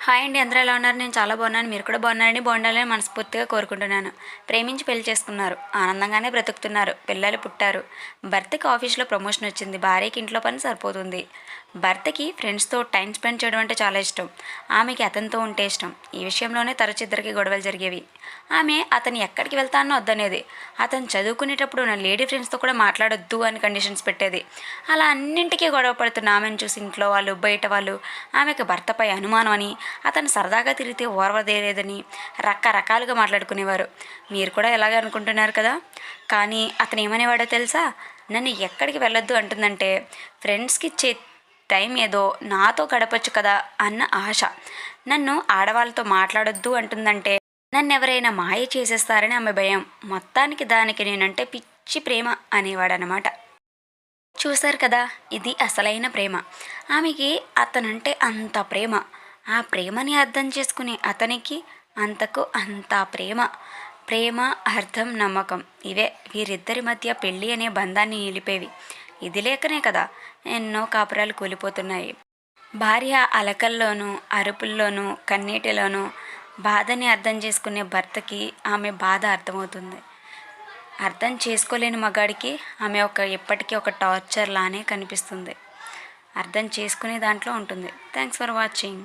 Hi అండి, అందరూ ఎలా ఉన్నారు? నేను చాలా బాగున్నాను. మీరు కూడా బాగున్నారని బాగుండాలని మనస్ఫూర్తిగా కోరుకుంటున్నాను. ప్రేమించి పెళ్లి చేసుకున్నారు, ఆనందంగానే బ్రతుకుతున్నారు, పిల్లలు పుట్టారు. భర్తకి ఆఫీస్లో ప్రమోషన్ వచ్చింది, భార్యకి ఇంట్లో పని సరిపోతుంది. భర్తకి ఫ్రెండ్స్తో టైం స్పెండ్ చేయడం అంటే చాలా ఇష్టం, ఆమెకి అతనితో ఉంటే ఇష్టం. ఈ విషయంలోనే తరచు ఇద్దరికి గొడవలు జరిగేవి. ఆమె అతను ఎక్కడికి వెళ్తానో వద్దనేది. అతను చదువుకునేటప్పుడు నా లేడీ ఫ్రెండ్స్తో కూడా మాట్లాడొద్దు అని కండిషన్స్ పెట్టేది. అలా అన్నింటికీ గొడవ పడుతున్న ఆమెను చూసి ఇంట్లో వాళ్ళు, బయట వాళ్ళు ఆమెకు భర్తపై అనుమానం అని, అతను సరదాగా తిరిగితే ఓర్వదేలేదని రకరకాలుగా మాట్లాడుకునేవారు. మీరు కూడా ఎలాగే అనుకుంటున్నారు కదా. కానీ అతను ఏమనేవాడో తెలుసా? నన్ను ఎక్కడికి వెళ్ళొద్దు అంటుందంటే ఫ్రెండ్స్కి ఇచ్చే టైం ఏదో నాతో గడపచ్చు కదా అన్న ఆశ. నన్ను ఆడవాళ్ళతో మాట్లాడొద్దు అంటుందంటే నన్ను ఎవరైనా మాయ చేసేస్తారని ఆమె భయం. మొత్తానికి దానికి నేనంటే పిచ్చి ప్రేమ అనేవాడనమాట. చూశారు కదా, ఇది అసలైన ప్రేమ. ఆమెకి అతనంటే అంత ప్రేమ. ఆ ప్రేమని అర్థం చేసుకునే అతనికి అంతకు అంత ప్రేమ. ప్రేమ, అర్థం, నమ్మకం ఇవే వీరిద్దరి మధ్య పెళ్ళి అనే బంధాన్ని నిలిపేవి. ఇది లేకనే కదా ఎన్నో కాపురాలు కూలిపోతున్నాయి. భార్య అలకల్లోనూ, అరుపుల్లోనూ, కన్నీటిలోనూ బాధని అర్థం చేసుకునే భర్తకి ఆమె బాధ అర్థమవుతుంది. అర్థం చేసుకోలేని మగాడికి ఆమె ఎప్పటికీ ఒక టార్చర్ లానే కనిపిస్తుంది. అర్థం చేసుకునే దాంట్లో ఉంటుంది. Thanks for watching.